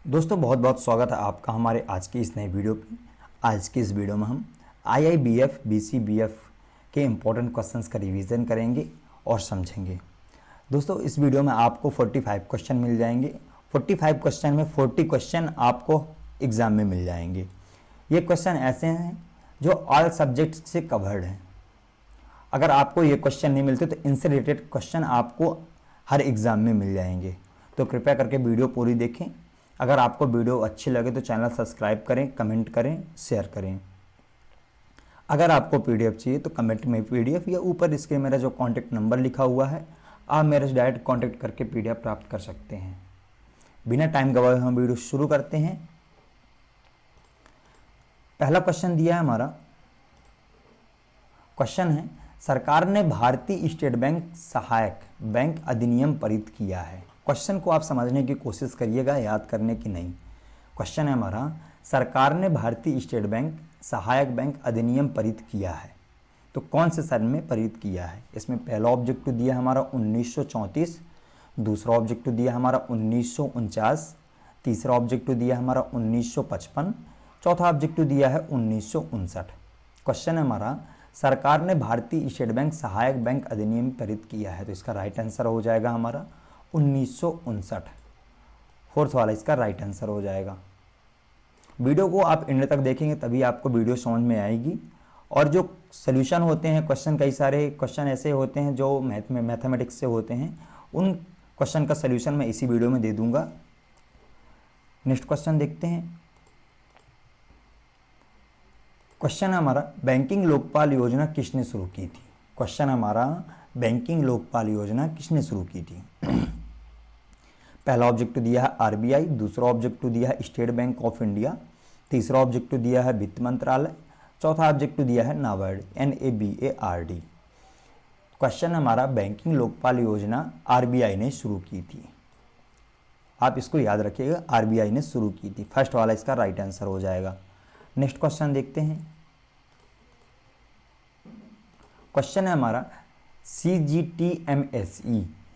दोस्तों बहुत बहुत स्वागत है आपका हमारे आज की इस नई वीडियो पे। आज की इस वीडियो में हम IIBF BCBF के इम्पोर्टेंट क्वेश्चंस का रिवीजन करेंगे और समझेंगे। दोस्तों इस वीडियो में आपको 45 क्वेश्चन मिल जाएंगे। 45 क्वेश्चन में 40 क्वेश्चन आपको एग्ज़ाम में मिल जाएंगे। ये क्वेश्चन ऐसे हैं जो ऑल सब्जेक्ट से कवर्ड हैं। अगर आपको ये क्वेश्चन नहीं मिलते तो इनसे रिलेटेड क्वेश्चन आपको हर एग्ज़ाम में मिल जाएंगे। तो कृपया करके वीडियो पूरी देखें। अगर आपको वीडियो अच्छी लगे तो चैनल सब्सक्राइब करें, कमेंट करें, शेयर करें। अगर आपको पीडीएफ चाहिए तो कमेंट में पीडीएफ या ऊपर स्क्रीन मेरा जो कॉन्टैक्ट नंबर लिखा हुआ है, आप मेरे से डायरेक्ट कॉन्टैक्ट करके पीडीएफ प्राप्त कर सकते हैं। बिना टाइम गवाए हम वीडियो शुरू करते हैं। पहला क्वेश्चन दिया है हमारा। क्वेश्चन है, सरकार ने भारतीय स्टेट बैंक सहायक बैंक अधिनियम पारित किया है। क्वेश्चन को आप समझने की कोशिश करिएगा, याद करने की नहीं। क्वेश्चन है हमारा, सरकार ने भारतीय स्टेट बैंक सहायक बैंक अधिनियम पारित किया है। तो कौन से सन में पारित किया है? इसमें पहला ऑब्जेक्टिव दिया हमारा 1934, दूसरा ऑब्जेक्टिव दिया हमारा 1949, तीसरा ऑब्जेक्टिव दिया हमारा 1955, चौथा ऑब्जेक्टिव दिया है 1959। क्वेश्चन है हमारा, सरकार ने भारतीय स्टेट बैंक सहायक बैंक अधिनियम पारित किया है। तो इसका राइट आंसर हो जाएगा हमारा 1959। फोर्थ वाला इसका राइट आंसर हो जाएगा। वीडियो को आप एंड तक देखेंगे तभी आपको वीडियो समझ में आएगी। और जो सॉल्यूशन होते हैं क्वेश्चन, कई सारे क्वेश्चन ऐसे होते हैं जो मैथमेटिक्स से होते हैं, उन क्वेश्चन का सॉल्यूशन मैं इसी वीडियो में दे दूंगा। नेक्स्ट क्वेश्चन देखते हैं। क्वेश्चन है हमारा, बैंकिंग लोकपाल योजना किसने शुरू की थी? क्वेश्चन हमारा, बैंकिंग लोकपाल योजना किसने शुरू की थी? पहला ऑब्जेक्टिव दिया है आरबीआई, दूसरा ऑब्जेक्टिव दिया है स्टेट बैंक ऑफ इंडिया, तीसरा ऑब्जेक्टिव दिया है वित्त मंत्रालय, चौथा ऑब्जेक्टिव दिया है नाबार्ड NABARD। क्वेश्चन हमारा, बैंकिंग लोकपाल योजना आरबीआई ने शुरू की थी। आप इसको याद रखिएगा, आरबीआई ने शुरू की थी। फर्स्ट वाला इसका राइट आंसर हो जाएगा। नेक्स्ट क्वेश्चन देखते हैं। क्वेश्चन है हमारा,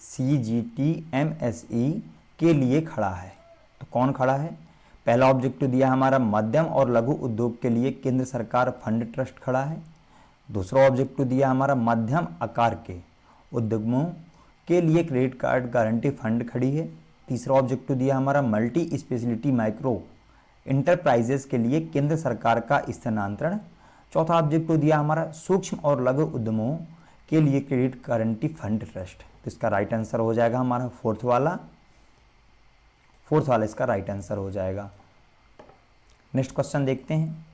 CGTMSE के लिए खड़ा है। तो कौन खड़ा है? पहला ऑब्जेक्टिव दिया हमारा मध्यम और लघु उद्योग के लिए केंद्र सरकार फंड ट्रस्ट खड़ा है। दूसरा ऑब्जेक्टिव दिया हमारा मध्यम आकार के उद्यमों के लिए क्रेडिट कार्ड गारंटी फंड खड़ी है। तीसरा ऑब्जेक्टिव दिया हमारा मल्टी स्पेशलिटी माइक्रो इंटरप्राइजेस के लिए केंद्र सरकार का स्थानांतरण। चौथा ऑब्जेक्टिव दिया हमारा सूक्ष्म और लघु उद्यमों के लिए क्रेडिट गारंटी फंड ट्रस्ट। तो इसका राइट आंसर हो जाएगा हमारा फोर्थ वाला इसका राइट आंसर हो जाएगा। नेक्स्ट क्वेश्चन देखते हैं।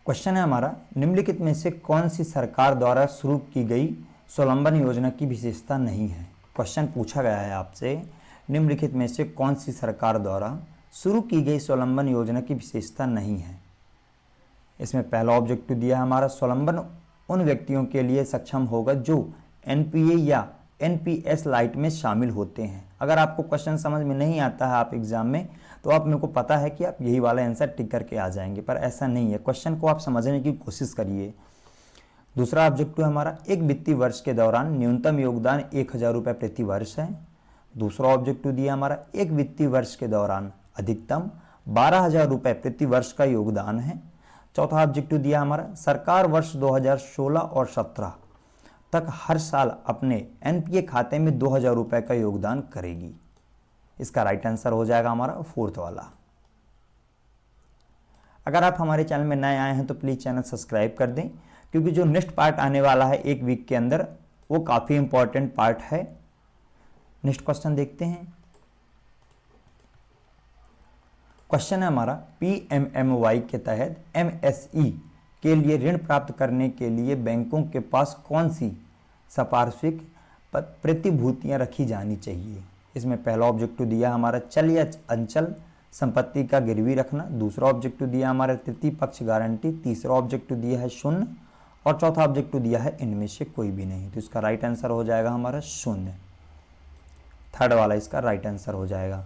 क्वेश्चन है हमारा, निम्नलिखित में से कौन सी सरकार द्वारा शुरू की गई स्वावलंबन योजना की विशेषता नहीं है? क्वेश्चन पूछा गया है आपसे, निम्नलिखित में से कौन सी सरकार द्वारा शुरू की गई स्वावलंबन योजना की विशेषता नहीं है? इसमें पहला ऑब्जेक्टिव दिया हमारा, स्वावलंबन उन व्यक्तियों के लिए सक्षम होगा जो NPA या NPS लाइट में शामिल होते हैं। अगर आपको क्वेश्चन समझ में नहीं आता है आप एग्जाम में, तो आप मेरे को पता है कि आप यही वाला आंसर टिक करके आ जाएंगे, पर ऐसा नहीं है। क्वेश्चन को आप समझने की कोशिश करिए। दूसरा ऑब्जेक्टिव हमारा, एक वित्तीय वर्ष के दौरान न्यूनतम योगदान 1000 रुपये प्रति वर्ष है। दूसरा ऑब्जेक्टिव दिया हमारा, एक वित्तीय वर्ष के दौरान अधिकतम 12,000 रुपये प्रति वर्ष का योगदान है। चौथा ऑब्जेक्टिव दिया हमारा, सरकार वर्ष 2016 और 17 तक हर साल अपने NPA खाते में 2,000 रुपये का योगदान करेगी। इसका राइट आंसर हो जाएगा हमारा फोर्थ वाला। अगर आप हमारे चैनल में नए आए हैं तो प्लीज़ चैनल सब्सक्राइब कर दें, क्योंकि जो नेक्स्ट पार्ट आने वाला है एक वीक के अंदर, वो काफ़ी इंपॉर्टेंट पार्ट है। नेक्स्ट क्वेश्चन देखते हैं। क्वेश्चन है हमारा, PMMY के तहत MSE के लिए ऋण प्राप्त करने के लिए बैंकों के पास कौन सी संपार्श्विक प्रतिभूतियां रखी जानी चाहिए? इसमें पहला ऑब्जेक्टिव दिया हमारा चल या अंचल संपत्ति का गिरवी रखना। दूसरा ऑब्जेक्टिव दिया हमारा तृतीय पक्ष गारंटी। तीसरा ऑब्जेक्टिव दिया है शून्य और चौथा ऑब्जेक्टिव दिया है इनमें से कोई भी नहीं। तो इसका राइट आंसर हो जाएगा हमारा शून्य। थर्ड वाला इसका राइट आंसर हो जाएगा।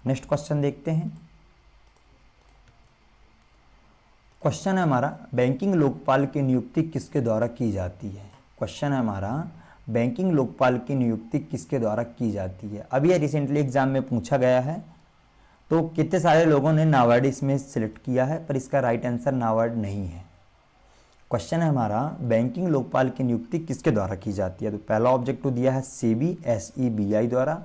नेक्स्ट क्वेश्चन देखते हैं। क्वेश्चन है हमारा, बैंकिंग लोकपाल की नियुक्ति किसके द्वारा की जाती है? क्वेश्चन है हमारा, बैंकिंग लोकपाल की नियुक्ति किसके द्वारा की जाती है? अभी रिसेंटली एग्जाम में पूछा गया है, तो कितने सारे लोगों ने नाबार्ड इसमें सिलेक्ट किया है, पर इसका राइट आंसर नाबार्ड नहीं है। क्वेश्चन है हमारा, बैंकिंग लोकपाल की नियुक्ति किसके द्वारा की जाती है? तो पहला ऑब्जेक्टिव दिया है सेबी SEBI द्वारा,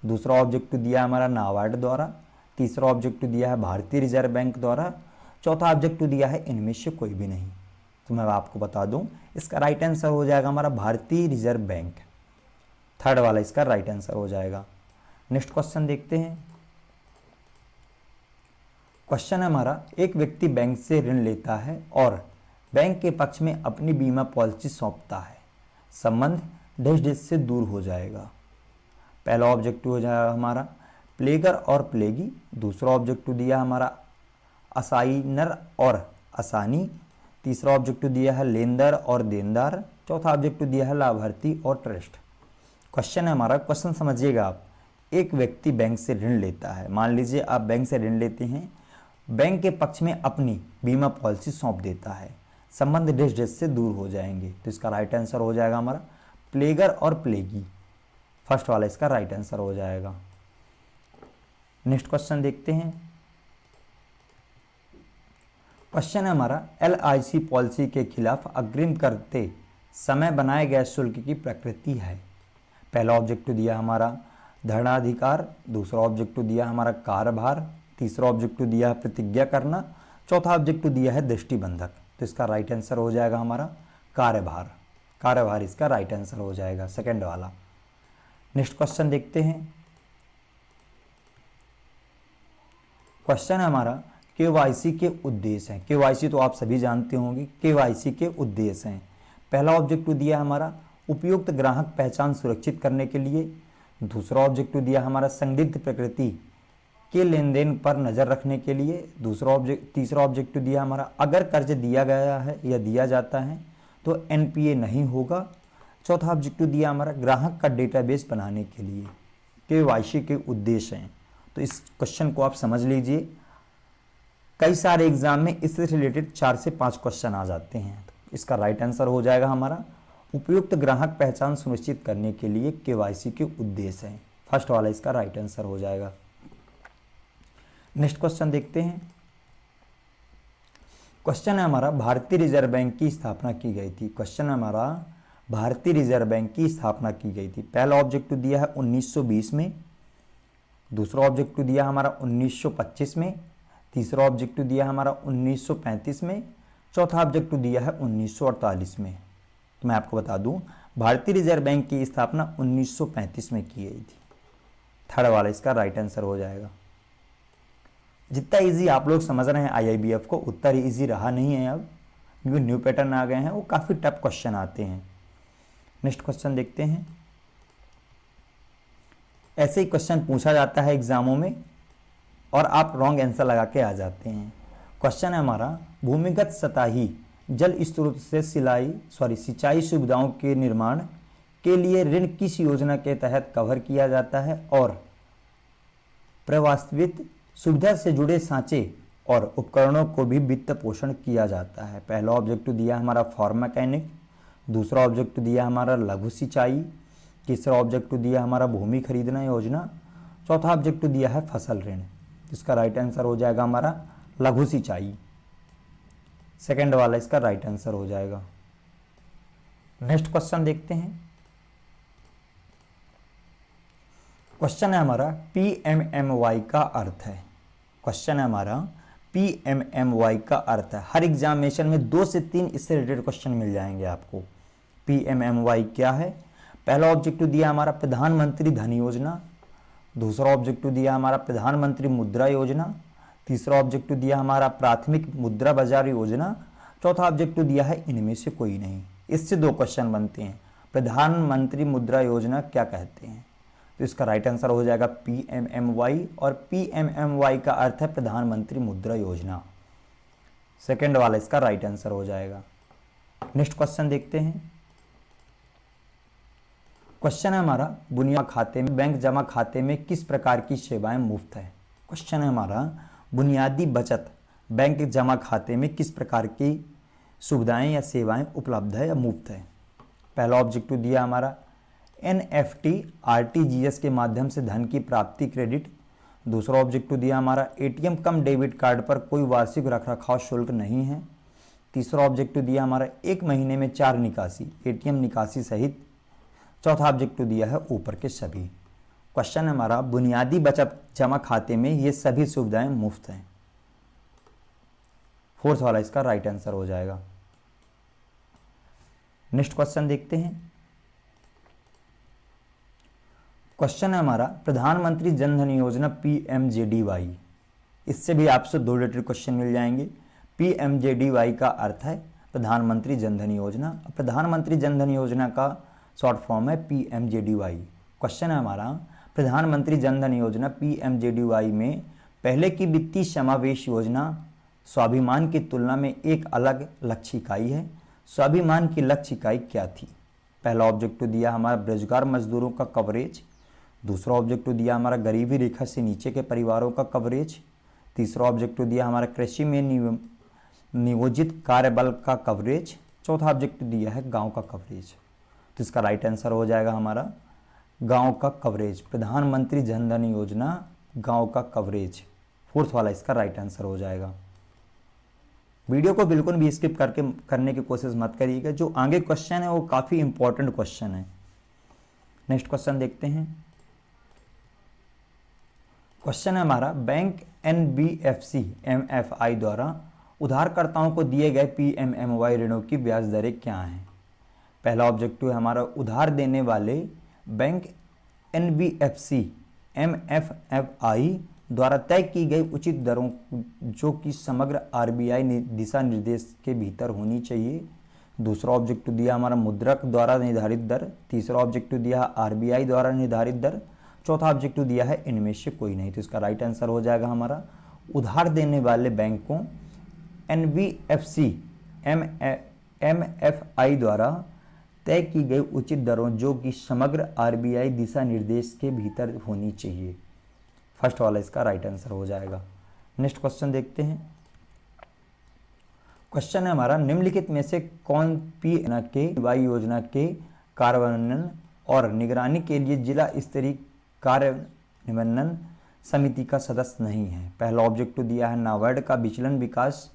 दूसरा ऑब्जेक्टिव दिया है हमारा नाबार्ड द्वारा, तीसरा ऑब्जेक्टिव दिया है भारतीय रिजर्व बैंक द्वारा, चौथा ऑब्जेक्टिव दिया है इनमें से कोई भी नहीं। तो मैं आपको बता दूं, इसका राइट आंसर हो जाएगा हमारा भारतीय रिजर्व बैंक। थर्ड वाला इसका राइट आंसर हो जाएगा। नेक्स्ट क्वेश्चन देखते हैं। क्वेश्चन है हमारा, एक व्यक्ति बैंक से ऋण लेता है और बैंक के पक्ष में अपनी बीमा पॉलिसी सौंपता है, संबंध डैश डैश से दूर हो जाएगा। पहला ऑब्जेक्टिव हो जाएगा हमारा प्लेगर और प्लेगी, दूसरा ऑब्जेक्टिव दिया हमारा असाइनर और असानी, तीसरा ऑब्जेक्टिव दिया है लेनदार और देनदार, चौथा ऑब्जेक्टिव दिया है लाभार्थी और ट्रस्ट। क्वेश्चन है हमारा, क्वेश्चन समझिएगा आप। एक व्यक्ति बैंक से ऋण लेता है, मान लीजिए आप बैंक से ऋण लेते हैं, बैंक के पक्ष में अपनी बीमा पॉलिसी सौंप देता है, संबंध डैश डैश से दूर हो जाएंगे। तो इसका राइट आंसर हो जाएगा हमारा प्लेगर और प्लेगी। फर्स्ट वाला इसका राइट आंसर हो जाएगा। नेक्स्ट क्वेश्चन देखते हैं। क्वेश्चन है हमारा, LIC पॉलिसी के खिलाफ अग्रिम करते समय बनाए गए शुल्क की प्रकृति है। पहला ऑब्जेक्टिव दिया हमारा धनाधिकार, दूसरा ऑब्जेक्टिव दिया हमारा कार्यभार, तीसरा ऑब्जेक्टिव दिया है प्रतिज्ञा करना, चौथा ऑब्जेक्टिव दिया है दृष्टिबंधक। तो इसका राइट आंसर हो जाएगा हमारा कार्यभार। कार्यभार इसका राइट आंसर हो जाएगा, सेकंड वाला। नेक्स्ट क्वेश्चन देखते हैं। क्वेश्चन है हमारा, KYC के उद्देश्य हैं। KYC तो आप सभी जानते होंगे, KYC के उद्देश्य हैं। पहला ऑब्जेक्टिव दिया हमारा उपयुक्त ग्राहक पहचान सुरक्षित करने के लिए, दूसरा ऑब्जेक्टिव दिया हमारा संदिग्ध प्रकृति के लेन देन पर नज़र रखने के लिए, तीसरा ऑब्जेक्टिव दिया हमारा अगर कर्ज दिया गया है या दिया जाता है तो NPA नहीं होगा, चौथा ऑब्जेक्टिव दिया हमारा ग्राहक का डेटाबेस बनाने के लिए। KYC के उद्देश्य हैं, तो इस क्वेश्चन को आप समझ लीजिए। कई सारे एग्जाम में इससे रिलेटेड 4 से 5 क्वेश्चन आ जाते हैं। तो इसका राइट आंसर हो जाएगा हमारा उपयुक्त ग्राहक पहचान सुनिश्चित करने के लिए KYC के उद्देश्य हैं। फर्स्ट वाला इसका राइट आंसर हो जाएगा। नेक्स्ट क्वेश्चन देखते हैं। क्वेश्चन है हमारा, भारतीय रिजर्व बैंक की स्थापना की गई थी। क्वेश्चन है हमारा, भारतीय रिजर्व बैंक की स्थापना की गई थी। पहला ऑब्जेक्टिव दिया है 1920 में, दूसरा ऑब्जेक्टिव दिया हमारा 1925 में, तीसरा ऑब्जेक्टिव दिया हमारा 1935 में, चौथा ऑब्जेक्टिव दिया है 1948 में। तो मैं आपको बता दूं, भारतीय रिजर्व बैंक की स्थापना 1935 में की गई थी। थर्ड वाला इसका राइट आंसर हो जाएगा। जितना इजी आप लोग समझ रहे हैं IIBF को, उतना इजी रहा नहीं है अब, क्योंकि न्यू पैटर्न आ गए हैं, वो काफ़ी टफ क्वेश्चन आते हैं। नेक्स्ट क्वेश्चन देखते हैं। ऐसे ही क्वेश्चन पूछा जाता है एग्जामों में और आप रॉन्ग आंसर लगा के आ जाते हैं। क्वेश्चन है हमारा, भूमिगत सतही जल स्रोत से सिंचाई सुविधाओं के निर्माण के लिए ऋण किस योजना के तहत कवर किया जाता है और प्रवास्तवित सुविधा से जुड़े सांचे और उपकरणों को भी वित्त पोषण किया जाता है। पहला ऑब्जेक्टिव दिया हमारा फार्म मैकेनिक, दूसरा ऑब्जेक्टिव दिया हमारा लघु सिंचाई, तीसरा ऑब्जेक्टिव दिया हमारा भूमि खरीदना योजना, चौथा ऑब्जेक्टिव दिया है फसल ऋण। इसका राइट आंसर हो जाएगा हमारा लघु सिंचाई। सेकंड वाला इसका राइट आंसर हो जाएगा। नेक्स्ट क्वेश्चन देखते हैं। क्वेश्चन है हमारा, PMMY का अर्थ है। क्वेश्चन है हमारा, PMMY का अर्थ है। हर एग्जामिनेशन में 2 से 3 इससे रिलेटेड क्वेश्चन मिल जाएंगे आपको। PMMY क्या है? पहला ऑब्जेक्टिव दिया हमारा प्रधानमंत्री धन योजना, दूसरा ऑब्जेक्टिव दिया हमारा प्रधानमंत्री मुद्रा योजना, तीसरा ऑब्जेक्टिव दिया हमारा प्राथमिक मुद्रा बाजार योजना, चौथा ऑब्जेक्टिव दिया है इनमें से कोई नहीं। इससे 2 क्वेश्चन बनते हैं। प्रधानमंत्री मुद्रा योजना क्या कहते हैं? तो इसका राइट आंसर हो जाएगा PMMY, और PMMY का अर्थ है प्रधानमंत्री मुद्रा योजना। सेकंड वाला इसका राइट आंसर हो जाएगा। नेक्स्ट क्वेश्चन देखते हैं। क्वेश्चन है हमारा, बुनियादी खाते में बैंक जमा खाते में किस प्रकार की सेवाएं मुफ्त है? क्वेश्चन है हमारा, बुनियादी बचत बैंक जमा खाते में किस प्रकार की सुविधाएं या सेवाएं उपलब्ध है या मुफ्त है? पहला ऑब्जेक्टिव दिया हमारा एनएफटी आरटीजीएस के माध्यम से धन की प्राप्ति क्रेडिट। दूसरा ऑब्जेक्टिव दिया हमारा एटीएम कम डेबिट कार्ड पर कोई वार्षिक रखरखाव शुल्क नहीं है। तीसरा ऑब्जेक्टिव दिया हमारा 1 महीने में 4 निकासी एटीएम निकासी सहित। चौथा ऑब्जेक्टिव दिया है ऊपर के सभी। क्वेश्चन हमारा बुनियादी बचत जमा खाते में ये सभी सुविधाएं मुफ्त हैं। फोर्थ वाला इसका राइट आंसर हो जाएगा। नेक्स्ट क्वेश्चन देखते हैं। क्वेश्चन है हमारा प्रधानमंत्री जन धन योजना पीएमजेडीवाई, इससे भी आपसे 2 रिलेटेड क्वेश्चन मिल जाएंगे। पीएमजेडीवाई का अर्थ है प्रधानमंत्री जन धन योजना, प्रधानमंत्री जन धन योजना का शॉर्ट फॉर्म है पीएमजेडीवाई। क्वेश्चन है हमारा प्रधानमंत्री जन धन योजना पीएमजेडीवाई में पहले की वित्तीय समावेश योजना स्वाभिमान की तुलना में एक अलग लक्ष्य इकाई है। स्वाभिमान की लक्ष्य इकाई क्या थी? पहला ऑब्जेक्टिव दिया हमारा बेरोजगार मजदूरों का कवरेज। दूसरा ऑब्जेक्टिव दिया हमारा गरीबी रेखा से नीचे के परिवारों का कवरेज। तीसरा ऑब्जेक्टिव दिया हमारा कृषि में नियोजित कार्यबल का कवरेज। चौथा ऑब्जेक्टिव दिया है गांव का कवरेज। तो इसका राइट आंसर हो जाएगा हमारा गांव का कवरेज। प्रधानमंत्री जन धन योजना गांव का कवरेज, फोर्थ वाला इसका राइट आंसर हो जाएगा। वीडियो को बिल्कुल भी स्किप करने की कोशिश मत करिएगा, जो आगे क्वेश्चन है वो काफ़ी इंपॉर्टेंट क्वेश्चन है। नेक्स्ट क्वेश्चन देखते हैं। क्वेश्चन है हमारा बैंक एनबीएफसी एमएफआई द्वारा उधारकर्ताओं को दिए गए पीएमएमवाई ऋणों की ब्याज दरें क्या हैं? पहला ऑब्जेक्टिव है हमारा उधार देने वाले बैंक एनबीएफसी एमएफआई द्वारा तय की गई उचित दरों जो कि समग्र आरबीआई दिशा निर्देश के भीतर होनी चाहिए। दूसरा ऑब्जेक्टिव दिया हमारा मुद्रक द्वारा निर्धारित दर। तीसरा ऑब्जेक्टिव दिया आरबीआई द्वारा निर्धारित दर। चौथा ऑब्जेक्टिव दिया है इनमें से कोई नहीं। तो इसका राइट आंसर हो जाएगा हमारा उधार देने वाले बैंकों एनबीएफसी एमएफआई द्वारा तय की गई उचित दरों जो कि समग्र आरबीआई दिशा निर्देश के भीतर होनी चाहिए। फर्स्ट वाला इसका राइट आंसर हो जाएगा। नेक्स्ट क्वेश्चन देखते हैं। क्वेश्चन है हमारा निम्नलिखित में से कौन पीएमजेडीवाई योजना के कार्यान्वयन और निगरानी के लिए जिला स्तरीय कार्यान्वयन समिति का सदस्य नहीं है? पहला ऑब्जेक्टिव दिया है नाबार्ड का विचलन विकास।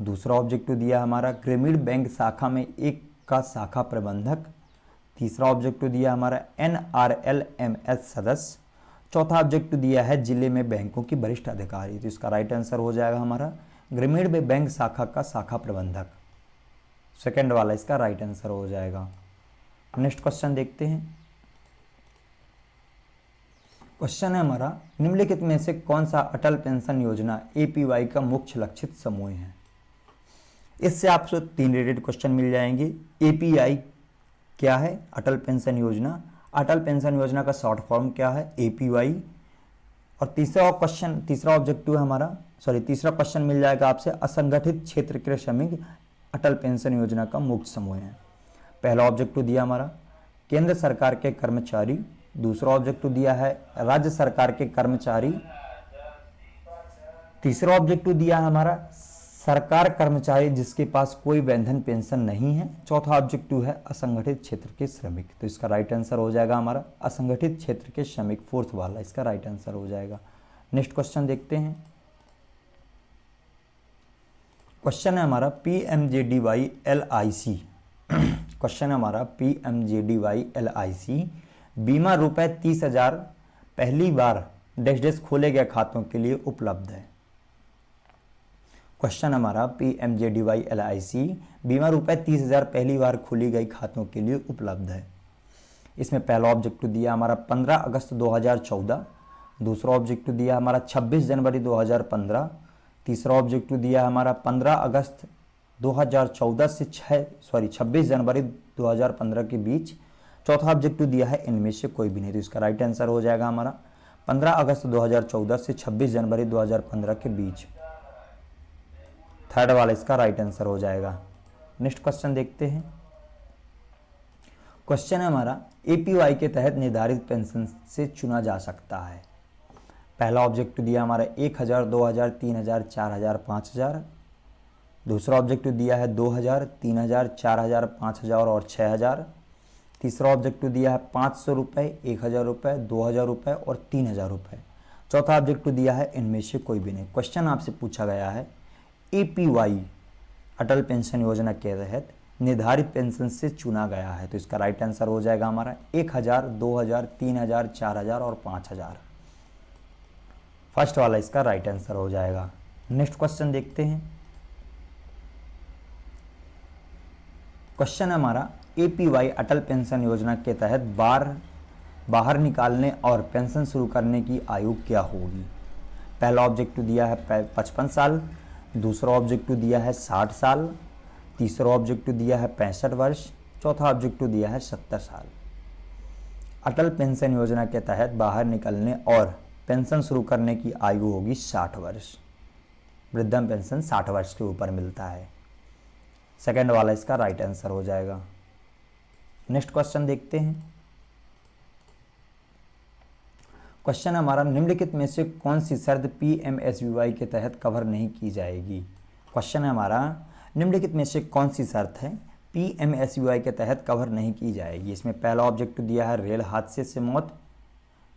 दूसरा ऑब्जेक्टिव दिया हमारा ग्रामीण बैंक शाखा में एक का शाखा प्रबंधक। तीसरा ऑब्जेक्टिव दिया हमारा एनआरएलएमएस सदस्य। चौथा ऑब्जेक्टिव दिया है जिले में बैंकों की वरिष्ठ अधिकारी। तो इसका राइट आंसर हो जाएगा हमारा ग्रामीण में बैंक शाखा का शाखा प्रबंधक, सेकंड वाला इसका राइट आंसर हो जाएगा। नेक्स्ट क्वेश्चन देखते हैं। क्वेश्चन है हमारा निम्नलिखित में से कौन सा अटल पेंशन योजना एपीवाई का मुख्य लक्षित समूह है? इससे आपको 3 रिलेटेड क्वेश्चन मिल जाएंगे। एपीआई क्या है? अटल पेंशन योजना। अटल पेंशन योजना का शॉर्ट फॉर्म क्या है? एपीवाई। और तीसरा ऑब्जेक्टिव हमारा तीसरा क्वेश्चन मिल जाएगा आपसे असंगठित क्षेत्र के श्रमिक अटल पेंशन योजना का मुख्य समूह है। पहला ऑब्जेक्टिव दिया हमारा केंद्र सरकार के कर्मचारी। दूसरा ऑब्जेक्टिव दिया है राज्य सरकार के कर्मचारी। तीसरा ऑब्जेक्टिव दिया है हमारा सरकार कर्मचारी जिसके पास कोई वेतन पेंशन नहीं है। चौथा ऑब्जेक्टिव है असंगठित क्षेत्र के श्रमिक। तो इसका राइट आंसर हो जाएगा हमारा असंगठित क्षेत्र के श्रमिक, फोर्थ वाला इसका राइट आंसर हो जाएगा। नेक्स्ट क्वेश्चन देखते हैं। क्वेश्चन है हमारा पीएमजेडीवाई एलआईसी। क्वेश्चन है हमारा पीएमजेडीवाई एलआईसी बीमा रुपए 30,000 पहली बार डैश खोले गए खातों के लिए उपलब्ध है। क्वेश्चन हमारा पीएमजेडीवाई एलआईसी बीमा रुपए 30,000 पहली बार खोली गई खातों के लिए उपलब्ध है। इसमें पहला ऑब्जेक्टिव दिया हमारा 15 अगस्त 2014। दूसरा ऑब्जेक्टिव दिया हमारा 26 जनवरी 2015। तीसरा ऑब्जेक्टिव दिया हमारा 15 अगस्त 2014 से 26 जनवरी 2015 के बीच। चौथा ऑब्जेक्टिव दिया है इनमें से कोई भी नहीं। तो इसका राइट आंसर हो जाएगा हमारा 15 अगस्त 2014 से 26 जनवरी 2015 के बीच, थर्ड वाला इसका राइट आंसर हो जाएगा। नेक्स्ट क्वेश्चन देखते हैं। क्वेश्चन है हमारा एपीवाई के तहत निर्धारित पेंशन से चुना जा सकता है। पहला ऑब्जेक्टिव दिया हमारा 1,000, 2,000, 3,000, 4,000, 5,000। दूसरा ऑब्जेक्टिव दिया है 2,000, 3,000, 4,000, 5,000 और 6,000। तीसरा ऑब्जेक्टिव दिया है 500 रुपये, 1000 रुपये, 2000 रुपये और 3000 रुपये। चौथा ऑब्जेक्टिव दिया है इनमें से कोई भी नहीं। क्वेश्चन आपसे पूछा गया है APY अटल पेंशन योजना के तहत निर्धारित पेंशन से चुना गया है, तो इसका राइट आंसर हो जाएगा हमारा 1000, 2000, 3000, 4000 और 5000। फर्स्ट वाला इसका राइट आंसर हो जाएगा। नेक्स्ट क्वेश्चन देखते हैं। क्वेश्चन है हमारा APY अटल पेंशन योजना के तहत बाहर निकालने और पेंशन शुरू करने की आयु क्या होगी। पहला ऑब्जेक्टिव दिया है 55 साल, दूसरा ऑब्जेक्टिव दिया है 60 साल, तीसरा ऑब्जेक्टिव दिया है 65 वर्ष, चौथा ऑब्जेक्टिव दिया है 70 साल। अटल पेंशन योजना के तहत बाहर निकलने और पेंशन शुरू करने की आयु होगी 60 वर्ष। वृद्धम पेंशन 60 वर्ष के ऊपर मिलता है। सेकंड वाला इसका राइट आंसर हो जाएगा। नेक्स्ट क्वेश्चन देखते हैं। क्वेश्चन हमारा निम्नलिखित में से कौन सी शर्त PMSBY के तहत कवर नहीं की जाएगी। क्वेश्चन है हमारा निम्नलिखित में से कौन सी शर्त है PMSBY के तहत कवर नहीं की जाएगी। इसमें पहला ऑब्जेक्टिव दिया है रेल हादसे से मौत,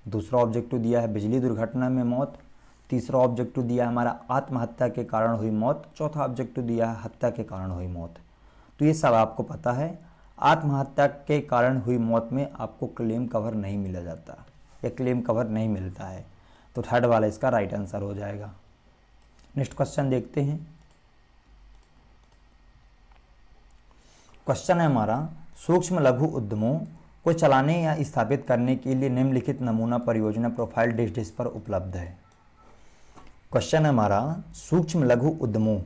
दूसरा ऑब्जेक्टिव दिया है बिजली दुर्घटना में मौत, तीसरा ऑब्जेक्टिव दिया है हमारा आत्महत्या के कारण हुई मौत, चौथा ऑब्जेक्टिव दिया है हत्या के कारण हुई मौत। तो ये सब आपको पता है, आत्महत्या के कारण हुई मौत में आपको क्लेम कवर नहीं मिला जाता, या क्लेम कवर नहीं मिलता है, तो थर्ड वाला इसका राइट आंसर हो जाएगा। नेक्स्ट क्वेश्चन देखते हैं। क्वेश्चन है हमारा सूक्ष्म लघु उद्यमों को चलाने या स्थापित करने के लिए निम्नलिखित नमूना परियोजना प्रोफाइल डिस पर उपलब्ध है। क्वेश्चन है हमारा सूक्ष्म लघु उद्यमों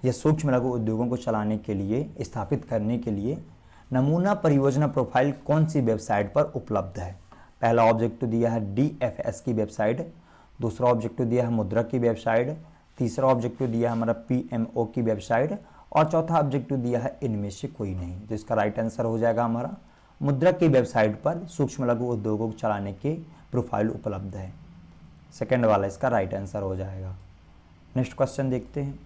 या सूक्ष्म लघु उद्योगों को चलाने के लिए, स्थापित करने के लिए नमूना परियोजना प्रोफाइल कौन सी वेबसाइट पर उपलब्ध है। पहला ऑब्जेक्टिव दिया है DFS की वेबसाइट, दूसरा ऑब्जेक्टिव दिया है मुद्रा की वेबसाइट, तीसरा ऑब्जेक्टिव दिया है हमारा PMO की वेबसाइट और चौथा ऑब्जेक्टिव दिया है इनमें से कोई नहीं। तो इसका राइट आंसर हो जाएगा हमारा मुद्रा की वेबसाइट पर सूक्ष्म लघु उद्योगों को चलाने के प्रोफाइल उपलब्ध है। सेकेंड वाला इसका राइट आंसर हो जाएगा। नेक्स्ट क्वेश्चन देखते हैं।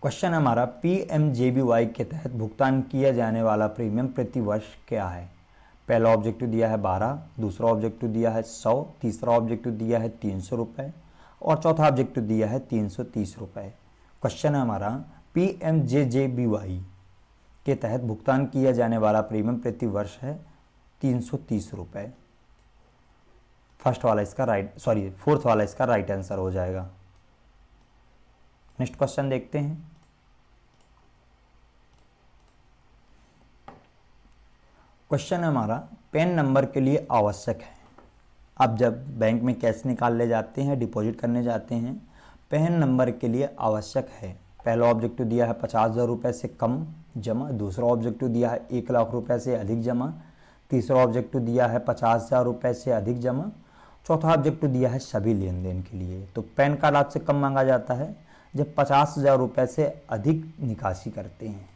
क्वेश्चन हमारा PMJBY के तहत भुगतान किया जाने वाला प्रीमियम प्रति वर्ष क्या है। पहला ऑब्जेक्टिव दिया है 12, दूसरा ऑब्जेक्टिव दिया है 100, तीसरा ऑब्जेक्टिव दिया है 300 रुपये और चौथा ऑब्जेक्टिव दिया है 330 रुपये। क्वेश्चन है हमारा PMJJBY के तहत भुगतान किया जाने वाला प्रीमियम प्रति वर्ष है 330 रुपये। फोर्थ वाला इसका राइट आंसर हो जाएगा। नेक्स्ट क्वेश्चन देखते हैं। क्वेश्चन हमारा पैन नंबर के लिए आवश्यक है। आप जब बैंक में कैश निकाल ले जाते हैं, डिपॉजिट करने जाते हैं, पैन नंबर के लिए आवश्यक है। पहला ऑब्जेक्टिव दिया है 50,000 रुपये से कम जमा, दूसरा ऑब्जेक्टिव दिया है 1 लाख रुपये से अधिक जमा, तीसरा ऑब्जेक्टिव दिया है 50,000 रुपये से अधिक जमा, चौथा ऑब्जेक्टिव दिया है सभी लेन देन के लिए। तो पैन कार्ड आपसे कम मांगा जाता है जब 50,000 रुपये से अधिक निकासी करते हैं।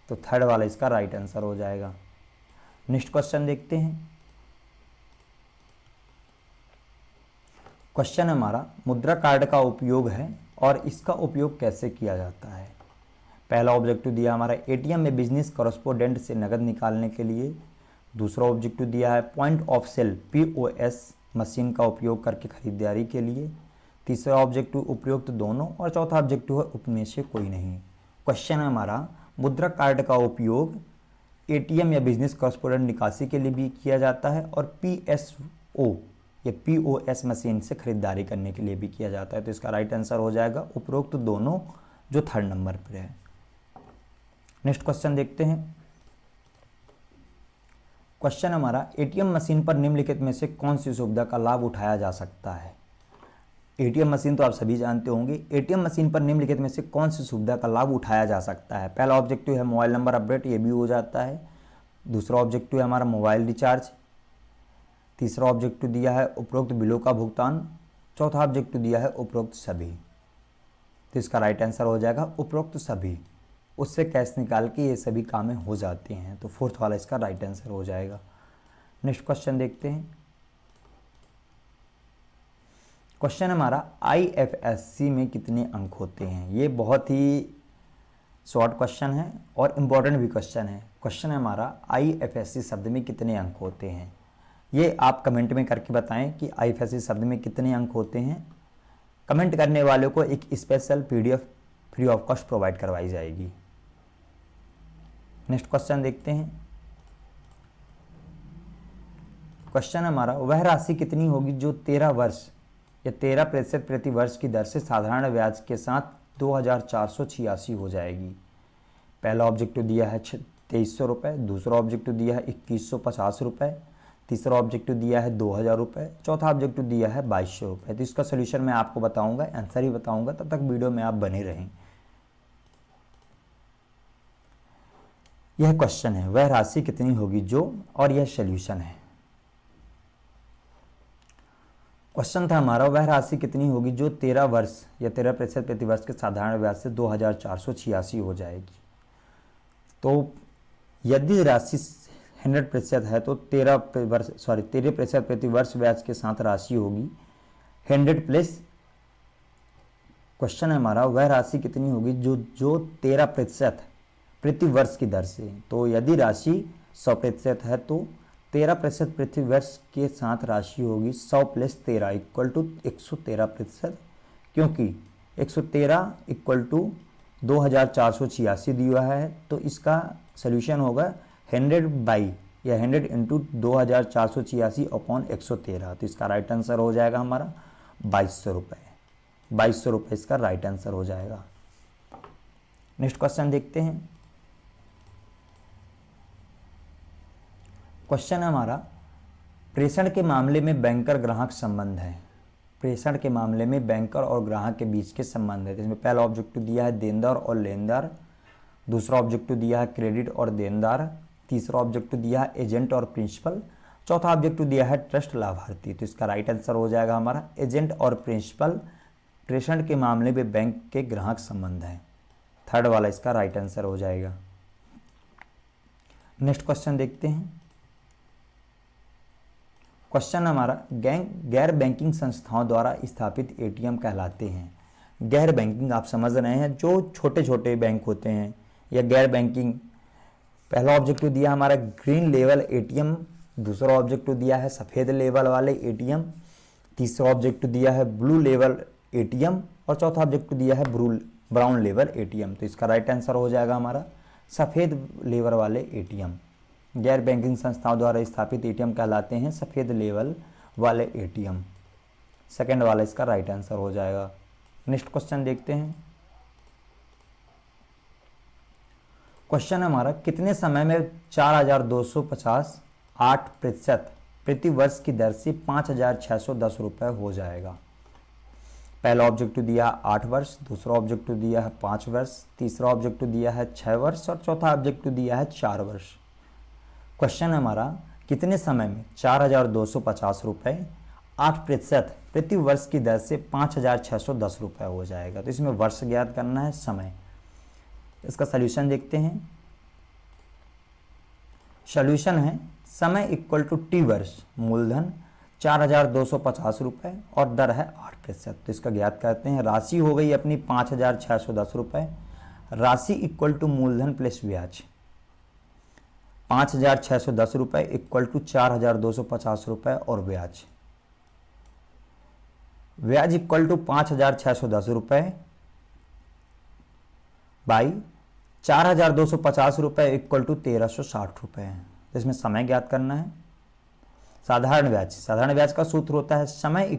तो थर्ड वाला इसका राइट आंसर हो जाएगा। नेक्स्ट क्वेश्चन देखते हैं। क्वेश्चन हमारा मुद्रा कार्ड का उपयोग है और इसका उपयोग कैसे किया जाता है। पहला ऑब्जेक्टिव दिया हमारा ATM में बिजनेस कॉरेस्पोंडेंट से नकद निकालने के लिए, दूसरा ऑब्जेक्टिव दिया है point of sale POS machine का उपयोग करके खरीदारी के लिए, तीसरा ऑब्जेक्टिव उपयुक्त दोनों और चौथा ऑब्जेक्टिव है उपमें से कोई नहीं। क्वेश्चन है हमारा मुद्रा कार्ड का उपयोग ATM या बिजनेस कॉरेस्पोंडेंट निकासी के लिए भी किया जाता है और PSO या POS मशीन से खरीदारी करने के लिए भी किया जाता है। तो इसका राइट आंसर हो जाएगा उपरोक्त दोनों, जो थर्ड नंबर पर है। नेक्स्ट क्वेश्चन देखते हैं। क्वेश्चन हमारा ATM मशीन पर निम्नलिखित में से कौन सी सुविधा का लाभ उठाया जा सकता है। ATM मशीन तो आप सभी जानते होंगे। ATM मशीन पर निम्नलिखित में से कौन सी सुविधा का लाभ उठाया जा सकता है। पहला ऑब्जेक्टिव है मोबाइल नंबर अपडेट, ये भी हो जाता है। दूसरा ऑब्जेक्टिव है हमारा मोबाइल रिचार्ज, तीसरा ऑब्जेक्टिव दिया है उपरोक्त बिलों का भुगतान, चौथा ऑब्जेक्टिव दिया है उपरोक्त सभी। तो इसका राइट आंसर हो जाएगा उपरोक्त सभी। उससे कैश निकाल के ये सभी कामें हो जाते हैं। तो फोर्थ वाला इसका राइट आंसर हो जाएगा। नेक्स्ट क्वेश्चन देखते हैं। क्वेश्चन हमारा IFSC में कितने अंक होते हैं। ये बहुत ही शॉर्ट क्वेश्चन है और इम्पोर्टेंट भी क्वेश्चन है। क्वेश्चन है हमारा IFSC शब्द में कितने अंक होते हैं। ये आप कमेंट में करके बताएं कि IFSC शब्द में कितने अंक होते हैं। कमेंट करने वालों को एक special PDF free of cost provide करवाई जाएगी। नेक्स्ट क्वेश्चन देखते हैं। क्वेश्चन हमारा, वह राशि कितनी होगी जो 13 वर्ष या 13% प्रति वर्ष की दर से साधारण ब्याज के साथ 2486 हो जाएगी। पहला ऑब्जेक्टिव दिया है 2300 रुपये, दूसरा ऑब्जेक्टिव दिया है 2150 रुपये, तीसरा ऑब्जेक्टिव दिया है 2000 रुपये, चौथा ऑब्जेक्टिव दिया है 2200 रुपये। तो इसका सोल्यूशन मैं आपको बताऊंगा, आंसर ही बताऊंगा, तब तक वीडियो में आप बने रहें। यह क्वेश्चन है, वह राशि कितनी होगी जो, और यह सोल्यूशन है। क्वेश्चन था हमारा, वह राशि कितनी होगी जो 13 वर्ष या 13% प्रति वर्ष के साधारण ब्याज से 2486 हो जाएगी। तो यदि राशि 100% है तो 13% प्रति वर्ष ब्याज के साथ राशि होगी 100 प्लस। क्वेश्चन है हमारा, वह राशि कितनी होगी जो 13% प्रति वर्ष की दर से। तो यदि राशि 100% है तो 13% प्रति वर्ष के साथ राशि होगी 100 प्लस 13 इक्वल टू 113%, क्योंकि 113 इक्वल टू 2486 दिया है। तो इसका सोल्यूशन होगा 100 बाई या 100 इंटू 2486 अपॉन 113। तो इसका राइट आंसर हो जाएगा हमारा 2200 रुपये। 2200 रुपये इसका राइट आंसर हो जाएगा। नेक्स्ट क्वेश्चन देखते हैं। क्वेश्चन है हमारा, प्रेषण के मामले में बैंकर ग्राहक संबंध है। प्रेषण के मामले में बैंकर और ग्राहक के बीच के संबंध है। इसमें पहला ऑब्जेक्टिव दिया है देनदार और लेनदार, दूसरा ऑब्जेक्टिव दिया है क्रेडिट और देनदार, तीसरा ऑब्जेक्टिव दिया है एजेंट और प्रिंसिपल, चौथा ऑब्जेक्टिव दिया है ट्रस्ट लाभार्थी। तो इसका राइट आंसर हो जाएगा हमारा एजेंट और प्रिंसिपल प्रेषण के मामले में बैंक के ग्राहक संबंध है। थर्ड वाला इसका राइट आंसर हो जाएगा। नेक्स्ट क्वेश्चन देखते हैं। क्वेश्चन हमारा, गैर बैंकिंग संस्थाओं द्वारा स्थापित ATM कहलाते हैं। गैर बैंकिंग आप समझ रहे हैं, जो छोटे छोटे बैंक होते हैं या गैर बैंकिंग। पहला ऑब्जेक्टिव दिया हमारा ग्रीन लेवल ATM, दूसरा ऑब्जेक्टिव दिया है सफ़ेद लेवल वाले ATM, तीसरा ऑब्जेक्टिव दिया है ब्लू लेवल ATM और चौथा ऑब्जेक्टिव दिया है ब्राउन लेवल ATM। तो इसका राइट आंसर हो जाएगा हमारा सफ़ेद लेवल वाले ATM। गैर बैंकिंग संस्थाओं द्वारा स्थापित ATM कहलाते हैं सफ़ेद लेवल वाले ATM। सेकंड वाला इसका राइट आंसर हो जाएगा। नेक्स्ट क्वेश्चन देखते हैं। क्वेश्चन हमारा, कितने समय में 4250 8% प्रति वर्ष की दर से 5610 रुपये हो जाएगा। पहला ऑब्जेक्टिव दिया 8 वर्ष, दूसरा ऑब्जेक्टिव दिया है 5 वर्ष, तीसरा ऑब्जेक्टिव दिया है 6 वर्ष और चौथा ऑब्जेक्टिव दिया है 4 वर्ष। क्वेश्चन हमारा, कितने समय में 4250 रुपये 8% प्रति वर्ष की दर से 5610 रुपये हो जाएगा। तो इसमें वर्ष ज्ञात करना है, समय। इसका सल्यूशन देखते हैं। सॉल्यूशन है समय इक्वल टू T वर्ष, मूलधन 4250 रुपये और दर है 8%। तो इसका ज्ञात करते हैं। राशि हो गई अपनी 5610 रुपये, राशि इक्वल टू मूलधन प्लस ब्याज 5610 रुपये इक्वल टू 4250 रुपये और ब्याज इक्वल टू 5610 रुपये बाई 4250 रुपये इक्वल टू 1360 रुपये। इसमें समय ज्ञात करना है। साधारण ब्याज का सूत्र होता है समय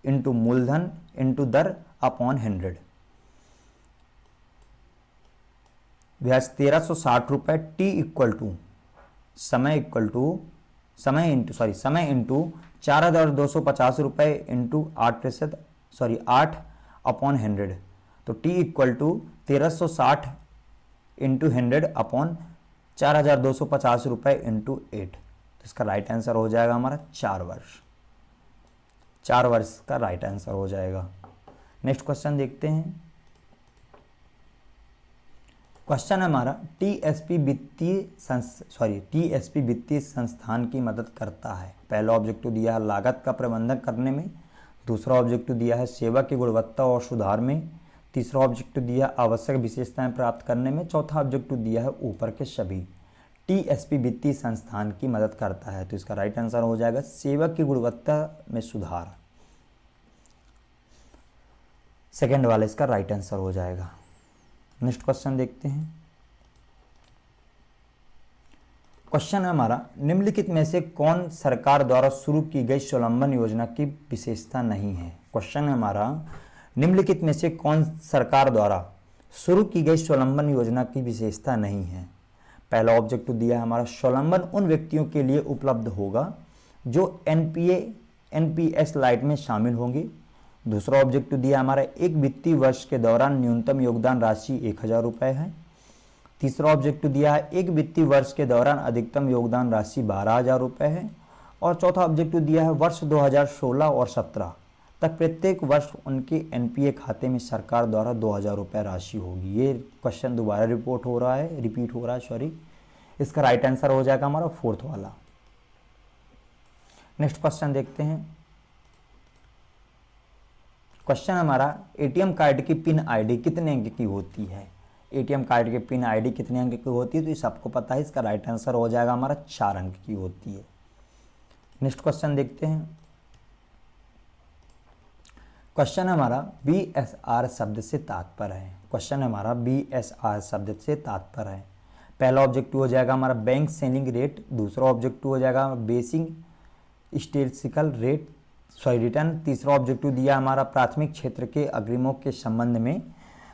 इंटू मूलधन इंटू दर अपॉन 100। ब्याज 1360 रुपये, T इक्वल टू समय इंटू 4250 रुपये इंटू 8 अपॉन 100। तो T equal to 1360 into 100 upon 4250 रुपये इंटू 8। तो इसका राइट आंसर हो जाएगा हमारा 4 वर्ष। 4 वर्ष का राइट आंसर हो जाएगा। नेक्स्ट क्वेश्चन देखते हैं। क्वेश्चन हमारा, TSP वित्तीय संस्थान की मदद करता है। पहला ऑब्जेक्टिव दिया है लागत का प्रबंधन करने में, दूसरा ऑब्जेक्टिव दिया है सेवा की गुणवत्ता और सुधार में, तीसरा ऑब्जेक्टिव दिया है आवश्यक विशेषताएं प्राप्त करने में। चौथा ऑब्जेक्टिव दिया है ऊपर के सभी। टीएसपी वित्तीय संस्थान की मदद करता है, तो इसका राइट आंसर हो जाएगा सेवा की गुणवत्ता में सुधार। सेकंड वाला इसका राइट आंसर हो जाएगा। नेक्स्ट क्वेश्चन देखते हैं। क्वेश्चन है हमारा, निम्नलिखित में से कौन सरकार द्वारा शुरू की गई स्वावलंबन योजना की विशेषता नहीं है। क्वेश्चन है हमारा, निम्नलिखित में से कौन सरकार द्वारा शुरू की गई स्वावलंबन योजना की विशेषता नहीं है। पहला ऑब्जेक्टिव दिया है हमारा, स्वावलंबन उन व्यक्तियों के लिए उपलब्ध होगा जो एनपीएस लाइट में शामिल होंगे। दूसरा ऑब्जेक्टिव दिया हमारा, एक वित्तीय वर्ष के दौरान न्यूनतम योगदान राशि 1000 रुपये है। तीसरा ऑब्जेक्टिव दिया है, एक वित्तीय वर्ष के दौरान अधिकतम योगदान राशि 12,000 रुपये है। और चौथा ऑब्जेक्टिव दिया है, वर्ष 2016 और 17 तक प्रत्येक वर्ष उनके एनपीए खाते में सरकार द्वारा 2,000 रुपये राशि होगी। ये क्वेश्चन दोबारा रिपीट हो रहा है। इसका राइट आंसर हो जाएगा हमारा फोर्थ वाला। नेक्स्ट क्वेश्चन देखते हैं। क्वेश्चन हमारा, एटीएम कार्ड की पिन आईडी कितने अंक की होती है। एटीएम कार्ड की पिन आईडी कितने अंक की होती है, तो ये सबको पता है। इसका राइट आंसर हो जाएगा हमारा 4 अंक की होती है। नेक्स्ट क्वेश्चन देखते हैं। क्वेश्चन हमारा, बीएसआर शब्द से तात्पर्य है। क्वेश्चन हमारा, बीएसआर शब्द से तात्पर्य है। पहला ऑब्जेक्टिव हो जाएगा हमारा बैंक सेलिंग रेट। दूसरा ऑब्जेक्टिव हो जाएगा बेसिक स्टैटिस्टिकल रेट रिटर्न। तीसरा ऑब्जेक्टिव दिया हमारा, प्राथमिक क्षेत्र के अग्रिमों के संबंध में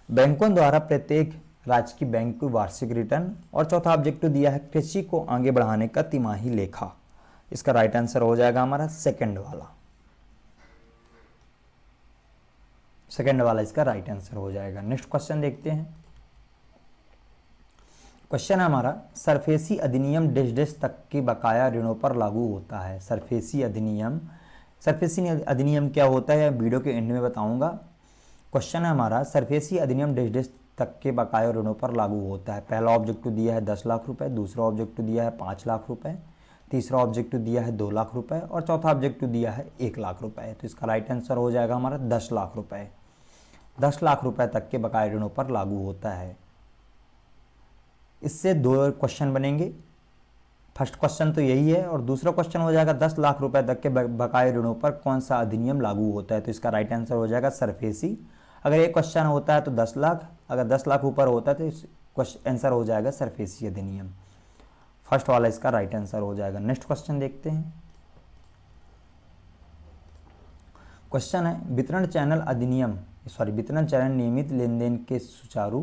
बैंकों द्वारा प्रत्येक राज्य की बैंक की वार्षिक रिटर्न। और चौथा ऑब्जेक्टिव दिया है, कृषि को आगे बढ़ाने का तिमाही लेखा। इसका राइट आंसर हो जाएगा हमारा सेकंड वाला। इसका राइट आंसर हो जाएगा। नेक्स्ट क्वेश्चन देखते हैं। क्वेश्चन हमारा, सरफेसी अधिनियम डेश तक के बकाया ऋणों पर लागू होता है। सरफेसी अधिनियम क्या होता है, वीडियो के एंड में बताऊंगा। क्वेश्चन है हमारा, सरफेसी अधिनियम डेश तक के बकाया ऋणों पर लागू होता है। पहला ऑब्जेक्टिव दिया है 10 लाख रुपए। दूसरा ऑब्जेक्टिव दिया है 5 लाख रुपए। तीसरा ऑब्जेक्टिव दिया है 2 लाख रुपए। और चौथा ऑब्जेक्टिव दिया है 1 लाख रुपए। तो इसका राइट आंसर हो जाएगा हमारा 10 लाख रुपए। 10 लाख रुपए तक के बकाया ऋणों पर लागू होता है। इससे 2 क्वेश्चन बनेंगे। फर्स्ट क्वेश्चन तो यही है और दूसरा क्वेश्चन हो जाएगा 10 लाख रुपए तक के बकाया ऋणों पर कौन सा अधिनियम लागू होता है। तो इसका राइट आंसर हो जाएगा सरफेसी। अगर एक क्वेश्चन होता है तो 10 लाख, अगर 10 लाख ऊपर होता है तो आंसर हो जाएगा सरफेसी अधिनियम। फर्स्ट वाला इसका राइट आंसर हो जाएगा। नेक्स्ट क्वेश्चन देखते हैं। क्वेश्चन है, वितरण चैनल नियमित लेन देन के सुचारू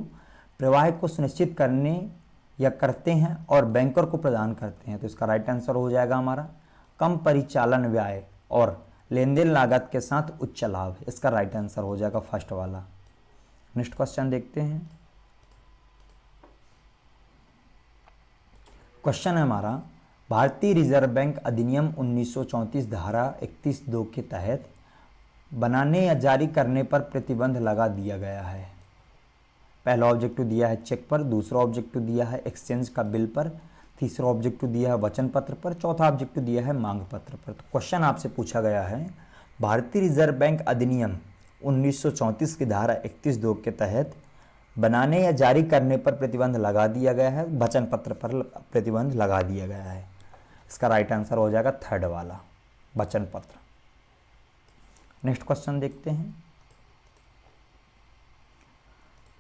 प्रवाह को सुनिश्चित करने या करते हैं और बैंकर को प्रदान करते हैं। तो इसका राइट आंसर हो जाएगा हमारा कम परिचालन व्यय और लेन देन लागत के साथ उच्च लाभ। इसका राइट आंसर हो जाएगा फर्स्ट वाला। नेक्स्ट क्वेश्चन देखते हैं। क्वेश्चन है हमारा, भारतीय रिजर्व बैंक अधिनियम 1934 धारा 31(2) के तहत बनाने या जारी करने पर प्रतिबंध लगा दिया गया है। पहला ऑब्जेक्टिव दिया है चेक पर। दूसरा ऑब्जेक्टिव दिया है एक्सचेंज का बिल पर। तीसरा ऑब्जेक्टिव दिया है वचन पत्र पर। चौथा ऑब्जेक्टिव दिया है मांग पत्र पर। तो क्वेश्चन आपसे पूछा गया है, भारतीय रिजर्व बैंक अधिनियम 1934 की धारा 31(2) के तहत बनाने या जारी करने पर प्रतिबंध लगा दिया गया है, वचन पत्र पर प्रतिबंध लगा दिया गया है। इसका राइट आंसर हो जाएगा थर्ड वाला, वचन पत्र। नेक्स्ट क्वेश्चन देखते हैं।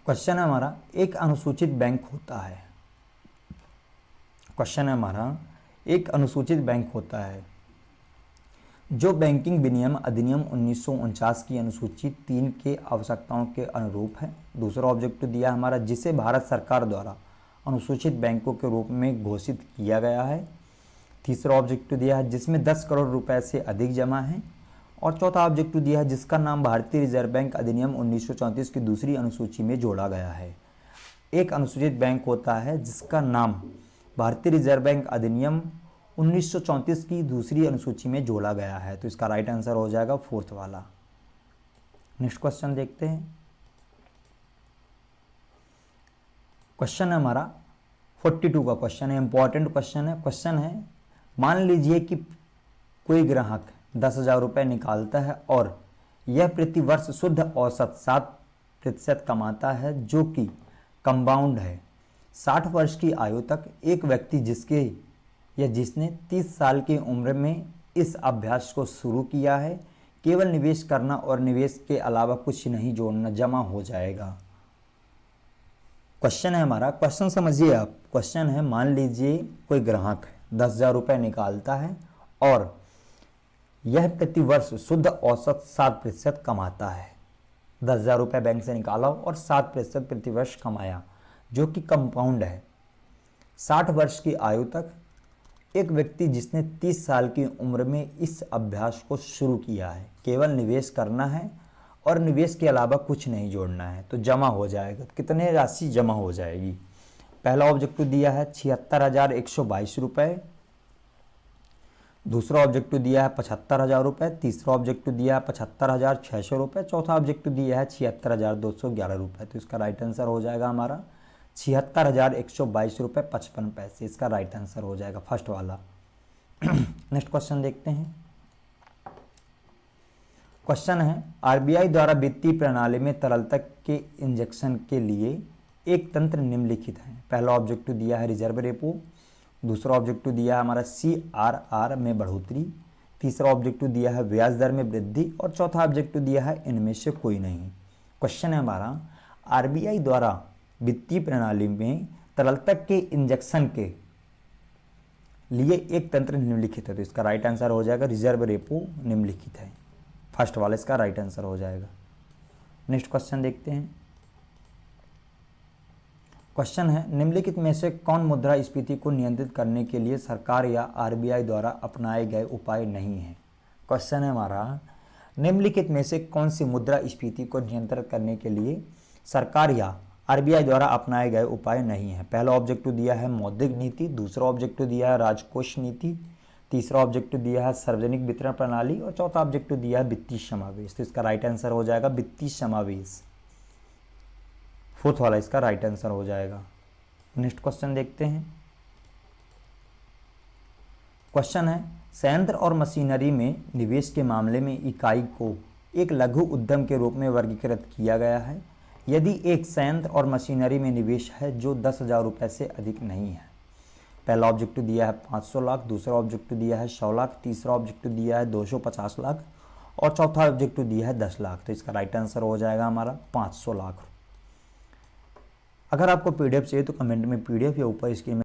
क्वेश्चन है हमारा, एक अनुसूचित बैंक होता है। क्वेश्चन है हमारा, एक अनुसूचित बैंक होता है जो बैंकिंग विनियम अधिनियम 1949 की अनुसूची 3 के आवश्यकताओं के अनुरूप है। दूसरा ऑब्जेक्टिव दिया हमारा, जिसे भारत सरकार द्वारा अनुसूचित बैंकों के रूप में घोषित किया गया है। तीसरा ऑब्जेक्टिव दिया है जिसमें 10 करोड़ रुपए से अधिक जमा है। और चौथा ऑब्जेक्टिव दिया है जिसका नाम भारतीय रिजर्व बैंक अधिनियम 1934 की दूसरी अनुसूची में जोड़ा गया है। एक अनुसूचित बैंक होता है जिसका नाम भारतीय रिजर्व बैंक अधिनियम 1934 की दूसरी अनुसूची में जोड़ा गया है। तो इसका राइट आंसर हो जाएगा फोर्थ वाला। नेक्स्ट क्वेश्चन देखते हैं। क्वेश्चन है हमारा 42 का क्वेश्चन है, इंपॉर्टेंट क्वेश्चन है। क्वेश्चन है, मान लीजिए कि कोई ग्राहक 10,000 रुपये निकालता है और यह प्रति वर्ष शुद्ध औसत प्रतिशत कमाता है जो कि कंपाउंड है। 60 वर्ष की आयु तक एक व्यक्ति जिसके या जिसने 30 साल की उम्र में इस अभ्यास को शुरू किया है, केवल निवेश करना और निवेश के अलावा कुछ नहीं जोड़ना जमा हो जाएगा। क्वेश्चन है हमारा, क्वेश्चन समझिए आप। क्वेश्चन है, मान लीजिए कोई ग्राहक है 10,000 रुपये निकालता है और यह प्रति वर्ष शुद्ध औसत 7% कमाता है। 10,000 रुपये बैंक से निकाला और 7% प्रति वर्ष कमाया जो कि कंपाउंड है। 60 वर्ष की आयु तक एक व्यक्ति जिसने 30 साल की उम्र में इस अभ्यास को शुरू किया है, केवल निवेश करना है और निवेश के अलावा कुछ नहीं जोड़ना है, तो जमा हो जाएगा। कितने राशि जमा हो जाएगी? पहला ऑब्जेक्टिव दिया है 76,122 रुपये, दूसरा ऑब्जेक्टिव दिया है 75,000 रुपये, तीसरा ऑब्जेक्टिव दिया है 75,600 रुपये, चौथा ऑब्जेक्टिव दिया है 76,211 रुपये। तो इसका राइट आंसर हो जाएगा हमारा 76,122 रुपये 55 पैसे। इसका राइट आंसर हो जाएगा फर्स्ट वाला। नेक्स्ट क्वेश्चन देखते हैं। क्वेश्चन है, आरबीआई द्वारा वित्तीय प्रणाली में तरलता के इंजेक्शन के लिए एक तंत्र निम्नलिखित है। पहला ऑब्जेक्टिव दिया है रिजर्व रेपो, दूसरा ऑब्जेक्टिव दिया है हमारा CRR में बढ़ोतरी, तीसरा ऑब्जेक्टिव दिया है ब्याज दर में वृद्धि और चौथा ऑब्जेक्टिव दिया है इनमें से कोई नहीं। क्वेश्चन है हमारा, आरबीआई द्वारा वित्तीय प्रणाली में तरलता के इंजेक्शन के लिए एक तंत्र निम्नलिखित है। तो इसका राइट आंसर हो जाएगा रिजर्व रेपो निम्नलिखित है। फर्स्ट वाला इसका राइट आंसर हो जाएगा। नेक्स्ट क्वेश्चन देखते हैं। क्वेश्चन है, निम्नलिखित में से कौन मुद्रास्फीति को नियंत्रित करने के लिए सरकार या आरबीआई द्वारा अपनाए गए उपाय नहीं है। क्वेश्चन है हमारा, निम्नलिखित में से कौन सी मुद्रास्फीति को नियंत्रित करने के लिए सरकार या आरबीआई द्वारा अपनाए गए उपाय नहीं है। पहला ऑब्जेक्टिव दिया है मौद्रिक नीति, दूसरा ऑब्जेक्टिव दिया है राजकोष नीति, तीसरा ऑब्जेक्टिव दिया है सार्वजनिक वितरण प्रणाली और चौथा ऑब्जेक्टिव दिया है वित्तीय समावेश। तो इसका राइट आंसर हो जाएगा वित्तीय समावेश। फोर्थ वाला इसका राइट आंसर हो जाएगा। नेक्स्ट क्वेश्चन देखते हैं। क्वेश्चन है, संयंत्र और मशीनरी में निवेश के मामले में इकाई को एक लघु उद्यम के रूप में वर्गीकृत किया गया है यदि एक संयंत्र और मशीनरी में निवेश है जो 10,000 रुपये से अधिक नहीं है। पहला ऑब्जेक्टिव दिया है 500 लाख, दूसरा ऑब्जेक्टिव दिया है 100 लाख, तीसरा ऑब्जेक्टिव दिया है 250 लाख और चौथा ऑब्जेक्टिव दिया है 10 लाख। तो इसका राइट आंसर हो जाएगा हमारा 500 लाख। अगर आपको PDF चाहिए तो कमेंट में PDF या ऊपर स्क्रीन में